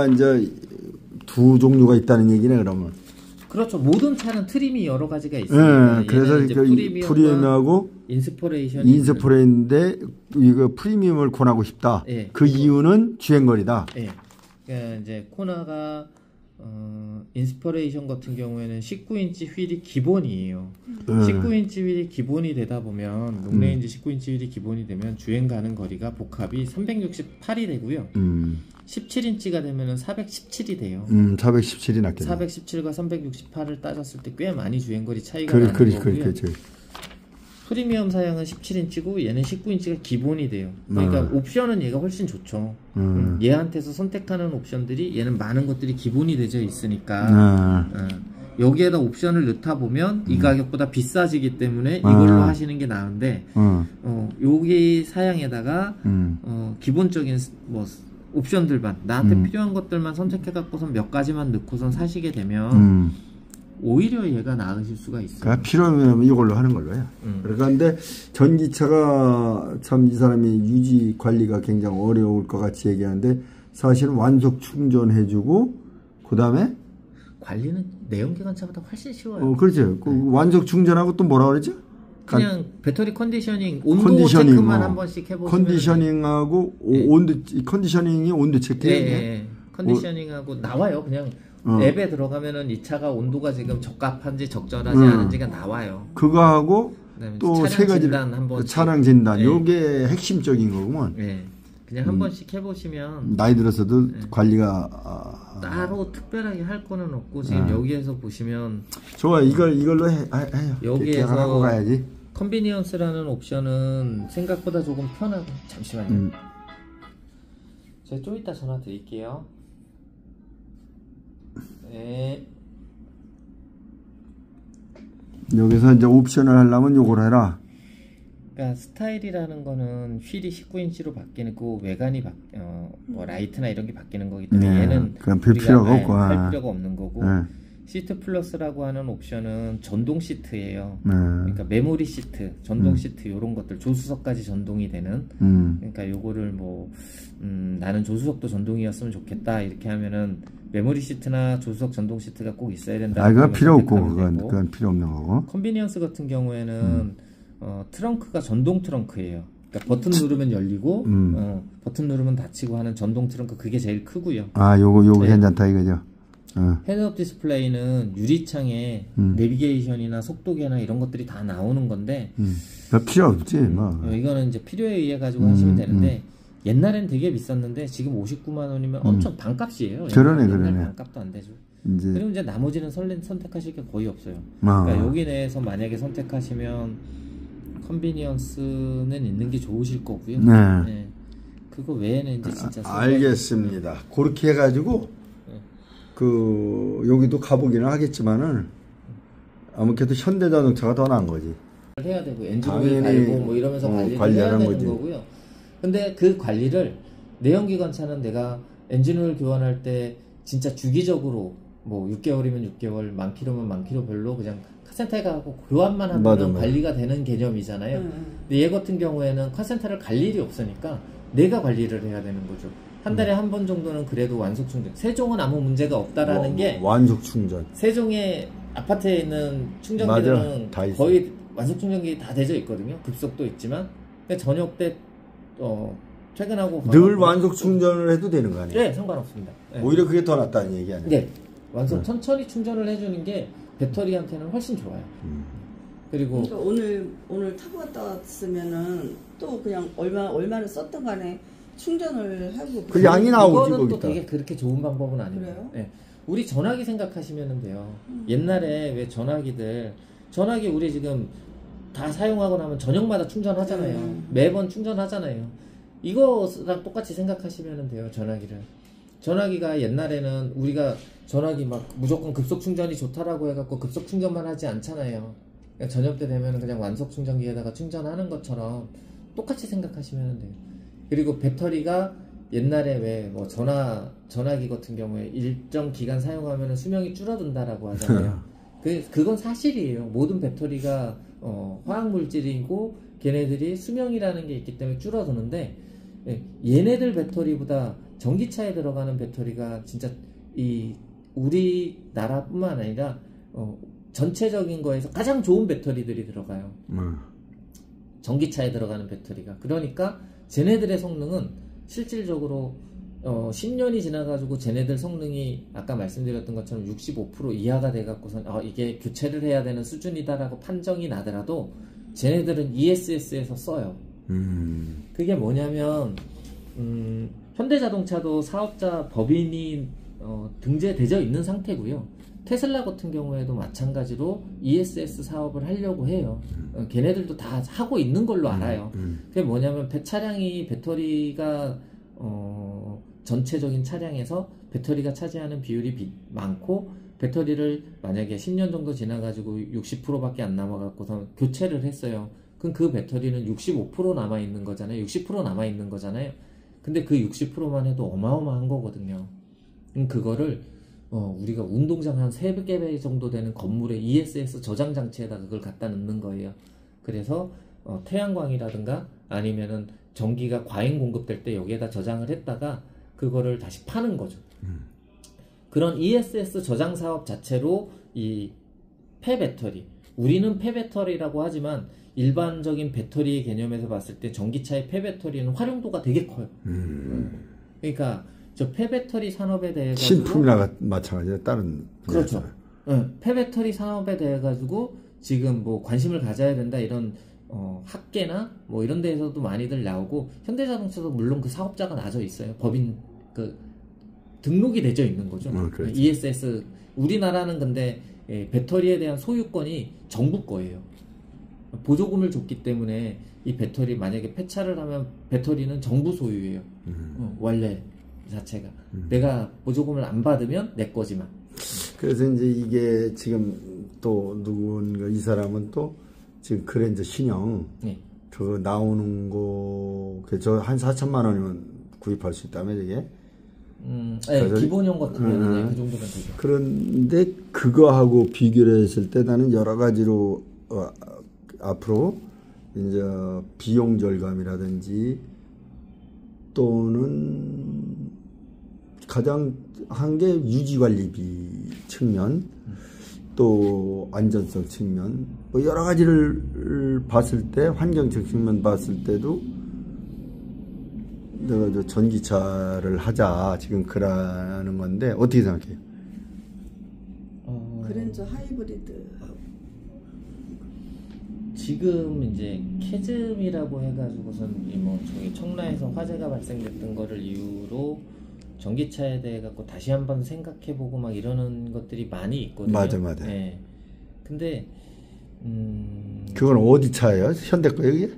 이제 두 종류가 있다는 얘기네 그러면. 그렇죠. 모든 차는 트림이 여러 가지가 있습니다. 네, 그래서 이제 프리미엄하고 인스포레인데 이거 프리미엄을 권하고 싶다. 네, 그 이유는 주행거리다. 네. 그러니까 이제 코나가 인스퍼레이션 같은 경우에는 19인치 휠이 기본이에요. 19인치 휠이 기본이 되다 보면 롱레인지 19인치 휠이 기본이 되면 주행 가는 거리가 복합이 368이 되고요. 17인치가 되면은 417이 돼요. 417이 낫겠네. 417과 368을 따졌을 때 꽤 많이 주행거리 차이가 나는 거고요. 프리미엄 사양은 17인치고 얘는 19인치가 기본이 돼요. 그러니까 옵션은 얘가 훨씬 좋죠. 얘한테서 선택하는 옵션들이 얘는 많은 것들이 기본이 되어 있으니까 여기에다 옵션을 넣다 보면 이 가격보다 비싸지기 때문에 이걸로 하시는 게 나은데 여기 사양에다가 기본적인 뭐 옵션들만 나한테 필요한 것들만 선택해 갖고선 몇 가지만 넣고선 사시게 되면 오히려 얘가 나으실 수가 있어요. 그러니까 필요하면 이걸로 하는 걸로 해요. 그러니까 근데 전기차가 참 이 사람이 유지 관리가 굉장히 어려울 것 같이 얘기하는데 사실은 완속 충전해주고 그 다음에 관리는 내연기관차보다 훨씬 쉬워요. 그렇죠. 그 완속 충전하고 또 뭐라 그러죠? 그냥 배터리 컨디셔닝, 온도 체크만 한 번씩 해보시면 컨디셔닝하고 온도 컨디셔닝이 온도 체크예요. 네, 컨디셔닝하고 나와요. 그냥 앱에 들어가면은 이 차가 온도가 지금 적합한지 적절하지 않은지가 나와요. 그거 하고 또 세 가지 차량 진단. 요게 핵심적인 거구먼. 네. 그냥 한 번씩 해보시면 나이 들어서도 관리가 따로 특별하게 할 거는 없고 지금 여기에서 보시면 좋아. 이걸로 해요. 여기에서 하고 가야지. 컨비니언스라는 옵션은 생각보다 조금 편하고 잠시만요. 제가 좀 이따 전화 드릴게요. 네. 여기서 이제 옵션을 하려면 요걸 해라. 그러니까 스타일이라는 거는 휠이 19인치로 바뀌는 그 외관이 뭐 라이트나 이런 게 바뀌는 거기 때문에 얘는 그냥 별 필요가 없고 할 필요가 없는 거고 시트 플러스라고 하는 옵션은 전동 시트예요. 그러니까 메모리 시트, 전동 시트 이런 것들 조수석까지 전동이 되는. 그러니까 요거를 뭐 나는 조수석도 전동이었으면 좋겠다 이렇게 하면은 메모리 시트나 조수석 전동 시트가 꼭 있어야 된다. 그건 필요 없고 그건 필요 없는 거고. 컨비니언스 같은 경우에는 트렁크가 전동 트렁크예요. 그러니까 버튼 누르면 열리고 버튼 누르면 닫히고 하는 전동 트렁크 그게 제일 크고요. 요거 괜찮다 이거죠. 헤드업 디스플레이는 유리창에 내비게이션이나 속도계나 이런 것들이 다 나오는 건데 필요 없지 뭐. 이거는 이제 필요에 의해 가지고 하시면 되는데 옛날엔 되게 비쌌는데 지금 59만 원이면 엄청 반값이에요. 그러네. 반값도 안 되죠. 그리고 이제 나머지는 선택하실 게 거의 없어요. 그러니까 여기 내에서 만약에 선택하시면 컨비니언스는 있는 게 좋으실 거고요. 네. 그거 외에는 이제 진짜 알겠습니다. 그렇게 해가지고 여기도 가보기는 하겠지만은 아무래도 현대자동차가 더 나은 거지. 해야 되고 엔진오일 갈고 뭐 이러면서 관리를 해야 되는 거지. 거고요. 근데 그 관리를 내연기관차는 내가 엔진오일 교환할 때 진짜 주기적으로 뭐 6개월이면 6개월, 만 킬로면 만 킬로별로 그냥 카센터에 가고 교환만 하면 관리가 되는 개념이잖아요. 근데 얘 같은 경우에는 카센터를 갈 일이 없으니까 내가 관리를 해야 되는 거죠. 한 달에 한 번 정도는 그래도 완속 충전. 세종은 아무 문제가 없다라는 게 완속 충전. 세종의 아파트에 있는 충전기들은 거의 완속 충전기 다 되어 있거든요. 급속도 있지만. 근데 저녁 때 퇴근하고 늘 완속 충전을 해도 되는 거 아니에요? 네, 상관없습니다. 네. 오히려 그게 더 낫다는 얘기 아니에요? 네. 완속 천천히 충전을 해주는 게 배터리한테는 훨씬 좋아요. 그리고 그러니까 오늘 타고 갔다 왔으면은 또 그냥 얼마를 썼던 간에 충전을 하고 그 양이 나오지. 이거는 또 되게 그렇게 좋은 방법은 아니에요. 네. 우리 전화기 생각하시면 돼요. 옛날에 왜 전화기 우리 지금 다 사용하고 나면 저녁마다 충전하잖아요. 매번 충전하잖아요. 이거랑 똑같이 생각하시면 돼요. 전화기가 옛날에는 우리가 전화기 막 무조건 급속 충전이 좋다라고 해갖고 급속 충전만 하지 않잖아요. 그러니까 저녁 때 되면 그냥 완속 충전기에다가 충전하는 것처럼 똑같이 생각하시면 돼요. 그리고 배터리가 옛날에 왜 뭐 전화기 같은 경우에 일정 기간 사용하면 수명이 줄어든다라고 하잖아요. 그건 사실이에요. 모든 배터리가 화학 물질이고 걔네들이 수명이라는 게 있기 때문에 줄어드는데 얘네들 배터리보다 전기차에 들어가는 배터리가 진짜 이 우리나라뿐만 아니라 전체적인 거에서 가장 좋은 배터리들이 들어가요. 전기차에 들어가는 배터리가. 그러니까 쟤네들의 성능은 실질적으로 10년이 지나가지고 쟤네들 성능이 아까 말씀드렸던 것처럼 65% 이하가 돼갖고선 이게 교체를 해야 되는 수준이다라고 판정이 나더라도 쟤네들은 ESS에서 써요. 그게 뭐냐면 현대자동차도 사업자 법인이 등재되어 있는 상태고요. 테슬라 같은 경우에도 마찬가지로 ESS 사업을 하려고 해요. 걔네들도 다 하고 있는 걸로 알아요. 그게 뭐냐면 차량이 배터리가 전체적인 차량에서 배터리가 차지하는 비율이 많고 배터리를 만약에 10년 정도 지나가지고 60%밖에 안 남아갖고서 교체를 했어요. 그럼 그 배터리는 65% 남아있는 거잖아요. 60% 남아있는 거잖아요. 근데 그 60%만 해도 어마어마한 거거든요. 그거를 우리가 운동장 한 3개 정도 되는 건물에 ESS 저장 장치에다 그걸 갖다 넣는 거예요. 그래서 태양광이라든가 아니면은 전기가 과잉 공급될 때 여기에다 저장을 했다가 그거를 다시 파는 거죠. 그런 ESS 저장 사업 자체로 이 폐배터리, 우리는 폐배터리라고 하지만 일반적인 배터리 개념에서 봤을 때 전기차의 폐배터리는 활용도가 되게 커요. 그러니까 저 폐배터리 산업에 대해 가지고 신품이나 마찬가지로 다른 그렇죠. 폐배터리 산업에 대해 가지고 지금 뭐 관심을 가져야 된다 이런 학계나 뭐 이런 데에서도 많이들 나오고 현대자동차도 물론 그 사업자가 나져 있어요. 법인 그 등록이 되어 있는 거죠. 그렇죠. ESS 우리나라는 근데 배터리에 대한 소유권이 정부 거예요. 보조금을 줬기 때문에 이 배터리 만약에 폐차를 하면 배터리는 정부 소유예요. 원래 자체가 내가 보조금을 안 받으면 내 거지만. 그래서 이제 이게 지금 또 누군가 이 사람은 또 지금 그랜저 신형 저 나오는 거 저 한 4천만 원이면 구입할 수 있다며 이게. 네, 기본형 같으면 그 정도면 되죠. 그런데 그거하고 비교를 했을 때 나는 여러 가지로 앞으로 이제 비용 절감이라든지 또는 가장 한 게 유지관리비 측면 또 안전성 측면 뭐 여러 가지를 봤을 때 환경적 측면 봤을 때도 내가 저 전기차를 하자 지금 그러는 건데 어떻게 생각해요? 그랜저 하이브리드 지금 이제 캐즘이라고 해가지고선 뭐 저기 청라에서 화재가 발생됐던 거를 이유로 전기차에 대해 갖고 다시 한번 생각해보고 막 이러는 것들이 많이 있거든요. 맞아. 네. 근데 그건 어디 차예요? 현대 거예요, 이게?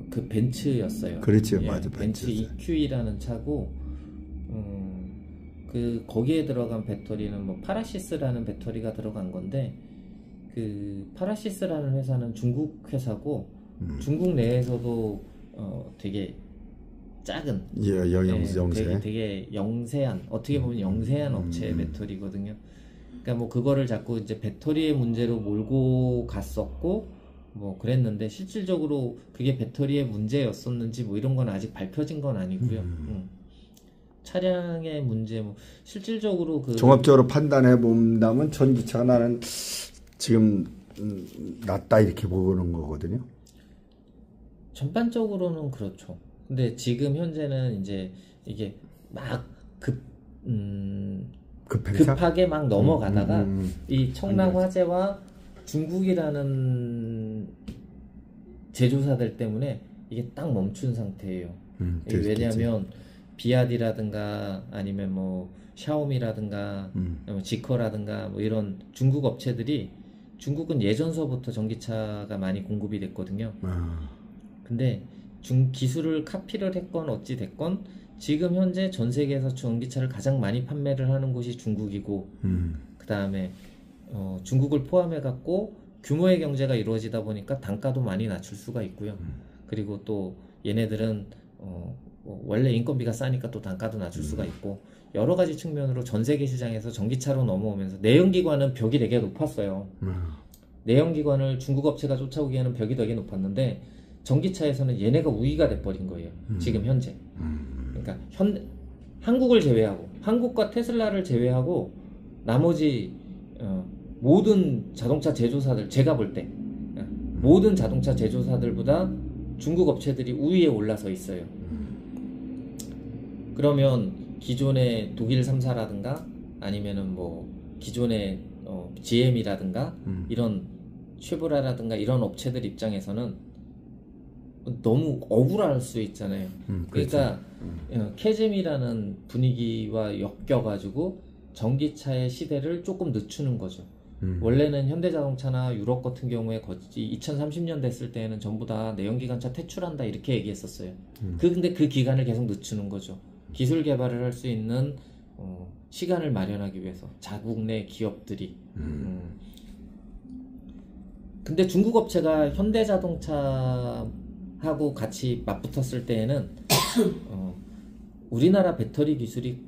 그 벤츠였어요. 그렇죠, 예, 맞아. 벤츠 EQE라는 차고, 그 거기에 들어간 배터리는 뭐 파라시스라는 배터리가 들어간 건데, 그 파라시스라는 회사는 중국 회사고, 중국 내에서도 되게 작은, 영세, 되게 영세한, 어떻게 보면 영세한 업체의 배터리거든요. 그러니까 뭐 그거를 자꾸 이제 배터리의 문제로 몰고 갔었고. 뭐 그랬는데 실질적으로 그게 배터리의 문제였었는지 뭐 이런 건 아직 밝혀진 건 아니고요. 차량의 문제 뭐 실질적으로 그 종합적으로 판단해 본다면 전기차가 나는 지금 낫다 이렇게 보는 거거든요. 전반적으로는 그렇죠. 근데 지금 현재는 이제 이게 막 급하게 막 넘어가다가 이 청랑 화재와 중국이라는 제조사들 때문에 이게 딱 멈춘 상태예요. 왜냐하면 비아디라든가 아니면 뭐 샤오미라든가 지커라든가 뭐 이런 중국 업체들이 중국은 예전서부터 전기차가 많이 공급이 됐거든요. 근데 기술을 카피를 했건 어찌 됐건 지금 현재 전 세계에서 전기차를 가장 많이 판매를 하는 곳이 중국이고 그 다음에 중국을 포함해 갖고 규모의 경제가 이루어지다 보니까 단가도 많이 낮출 수가 있고요. 그리고 또 얘네들은 원래 인건비가 싸니까 또 단가도 낮출 수가 있고 여러 가지 측면으로 전 세계 시장에서 전기차로 넘어오면서 내연기관은 벽이 되게 높았어요. 내연기관을 중국 업체가 쫓아오기에는 벽이 되게 높았는데 전기차에서는 얘네가 우위가 돼버린 거예요. 지금 현재. 그러니까 한국을 제외하고 한국과 테슬라를 제외하고 나머지 모든 자동차 제조사들 제가 볼 때 모든 자동차 제조사들보다 중국 업체들이 우위에 올라서 있어요. 그러면 기존의 독일 3사라든가 아니면은 뭐 기존의 GM이라든가 이런 쉐보레라든가 이런 업체들 입장에서는 너무 억울할 수 있잖아요. 그러니까 캐즘이라는 분위기와 엮여가지고 전기차의 시대를 조금 늦추는 거죠. 원래는 현대자동차나 유럽 같은 경우에 2030년 됐을 때에는 전부 다 내연기관차 퇴출한다 이렇게 얘기했었어요. 근데 그 기간을 계속 늦추는 거죠. 기술 개발을 할 수 있는 시간을 마련하기 위해서 자국 내 기업들이. 근데 중국 업체가 현대자동차하고 같이 맞붙었을 때에는 우리나라 배터리 기술이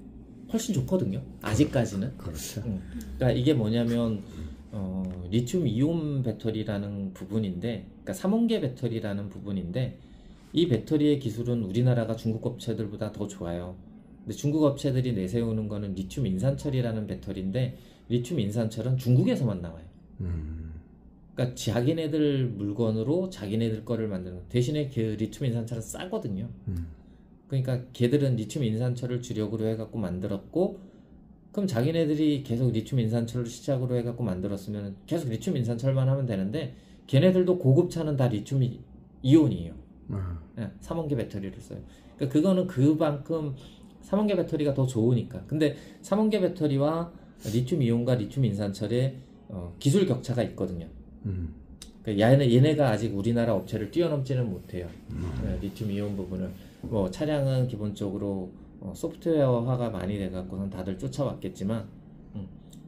훨씬 좋거든요. 아직까지는. 그렇죠. 그러니까 이게 뭐냐면 리튬 이온 배터리라는 부분인데, 그러니까 삼원계 배터리라는 부분인데, 이 배터리의 기술은 우리나라가 중국 업체들보다 더 좋아요. 근데 중국 업체들이 내세우는 거는 리튬 인산철이라는 배터리인데, 리튬 인산철은 중국에서만 나와요. 그러니까 자기네들 물건으로 자기네들 거를 만드는 거. 대신에 그 리튬 인산철은 싸거든요. 그러니까 걔들은 리튬 인산철을 주력으로 해갖고 만들었고, 그럼 자기네들이 계속 리튬 인산철을 시작으로 해갖고 만들었으면 계속 리튬 인산철만 하면 되는데, 걔네들도 고급차는 다 리튬 이온이에요. 네, 삼원계 배터리를 써요. 그러니까 그거는 그만큼 삼원계 배터리가 더 좋으니까. 근데 삼원계 배터리와 리튬 이온과 리튬 인산철의 기술 격차가 있거든요. 그러니까 얘네가 아직 우리나라 업체를 뛰어넘지는 못해요. 네, 리튬 이온 부분을. 뭐 차량은 기본적으로 소프트웨어화가 많이 돼갖고는 다들 쫓아왔겠지만,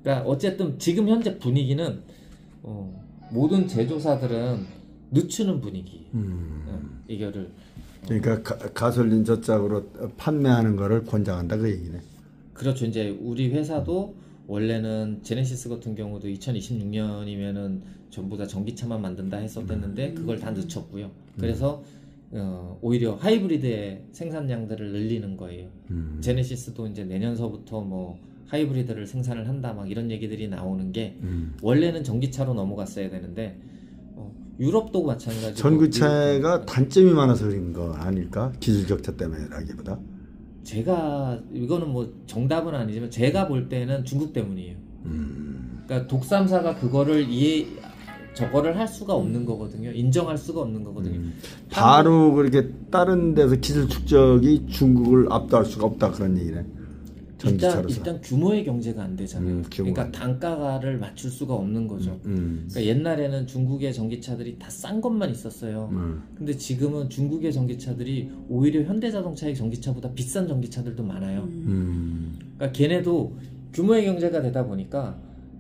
그러니까 어쨌든 지금 현재 분위기는 모든 제조사들은 늦추는 분위기. 이거를 그러니까 가솔린 저짝으로 판매하는 거를 권장한다 그 얘기네. 그렇죠. 이제 우리 회사도 원래는 제네시스 같은 경우도 2026년이면은 전부 다 전기차만 만든다 했었는데 그걸 다 늦췄고요. 그래서 오히려 하이브리드의 생산량들을 늘리는 거예요. 제네시스도 이제 내년서부터 뭐 하이브리드를 생산을 한다 막 이런 얘기들이 나오는 게 원래는 전기차로 넘어갔어야 되는데 유럽도 마찬가지고. 전기차가 단점이 많아서 그런 거 아닐까? 기술 격차 때문에라기보다. 제가 이거는 뭐 정답은 아니지만 제가 볼 때는 중국 때문이에요. 그러니까 독삼사가 그거를 저거를 할 수가 없는 거거든요. 인정할 수가 없는 거거든요. 바로 그렇게 다른 데서 기술 축적이 중국을 압도할 수가 없다 그런 얘기네. 일단 규모의 경제가 안 되잖아요. 그러니까 단가를 맞출 수가 없는 거죠. 그러니까 옛날에는 중국의 전기차들이 다 싼 것만 있었어요. 근데 지금은 중국의 전기차들이 오히려 현대자동차의 전기차보다 비싼 전기차들도 많아요. 그러니까 걔네도 규모의 경제가 되다 보니까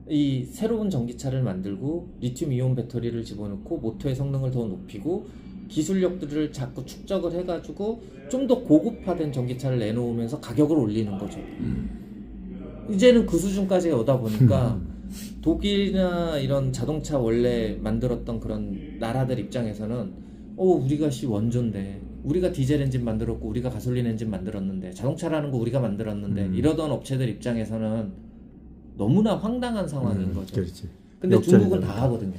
이 새로운 전기차를 만들고 리튬 이온 배터리를 집어넣고 모터의 성능을 더 높이고 기술력들을 자꾸 축적을 해가지고 좀 더 고급화된 전기차를 내놓으면서 가격을 올리는 거죠. 이제는 그 수준까지 오다 보니까 독일이나 이런 자동차 원래 만들었던 그런 나라들 입장에서는 우리가 원조인데 우리가 디젤 엔진 만들었고 우리가 가솔린 엔진 만들었는데 자동차라는 거 우리가 만들었는데 이러던 업체들 입장에서는 너무나 황당한 상황인 거죠. 그렇지. 근데 중국은 다 하거든요.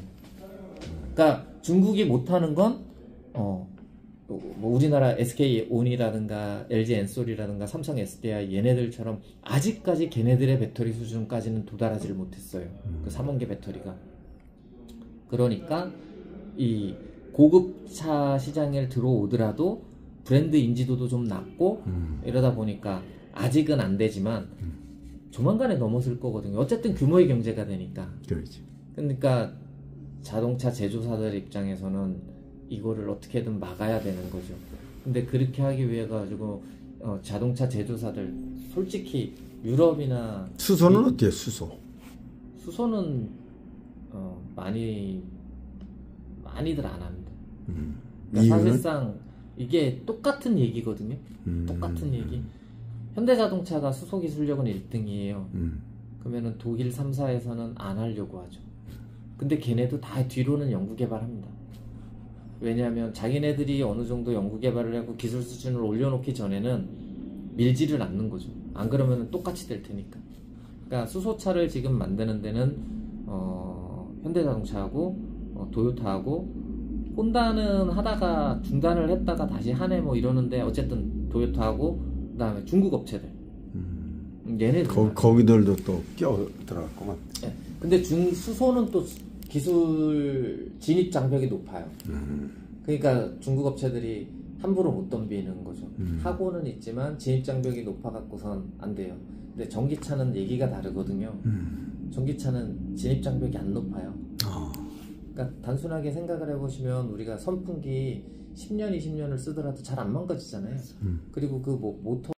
그러니까 중국이 못하는 건 뭐 우리나라 SK온이라든가 LG 엔솔이라든가 삼성 SDI 얘네들처럼 아직까지 걔네들의 배터리 수준까지는 도달하지를 못했어요. 그 삼원계 배터리가. 그러니까 이 고급차 시장에 들어오더라도 브랜드 인지도도 좀 낮고 이러다 보니까 아직은 안 되지만 조만간에 넘어설 거거든요. 어쨌든 규모의 경제가 되니까. 그렇지. 그러니까 자동차 제조사들 입장에서는 이거를 어떻게든 막아야 되는 거죠. 근데 그렇게 하기 위해 가지고 자동차 제조사들 솔직히 유럽이나 수소는 어때요? 수소는 많이들 안 합니다. 그러니까 사실상 이게 똑같은 얘기거든요. 똑같은 얘기. 현대자동차가 수소 기술력은 1등이에요. 그러면은 독일 3사에서는 안 하려고 하죠. 근데 걔네도 다 뒤로는 연구 개발합니다. 왜냐하면 자기네들이 어느 정도 연구 개발을 하고 기술 수준을 올려놓기 전에는 밀지를 않는 거죠. 안 그러면 똑같이 될 테니까. 그러니까 수소차를 지금 만드는 데는 현대자동차하고 도요타하고 혼다는 하다가 중단을 했다가 다시 하네 뭐 이러는데 어쨌든 도요타하고 그다음에 중국 업체들 얘네들 거기들도 또 끼어 들어갔구만. 네. 근데 수소는 또 기술 진입 장벽이 높아요. 그러니까 중국 업체들이 함부로 못 덤비는 거죠. 하고는 있지만 진입 장벽이 높아갖고선 안 돼요. 근데 전기차는 얘기가 다르거든요. 전기차는 진입 장벽이 안 높아요. 그러니까 단순하게 생각을 해보시면 우리가 선풍기 10년, 20년을 쓰더라도 잘 안 망가지잖아요. 그리고 그 뭐 모터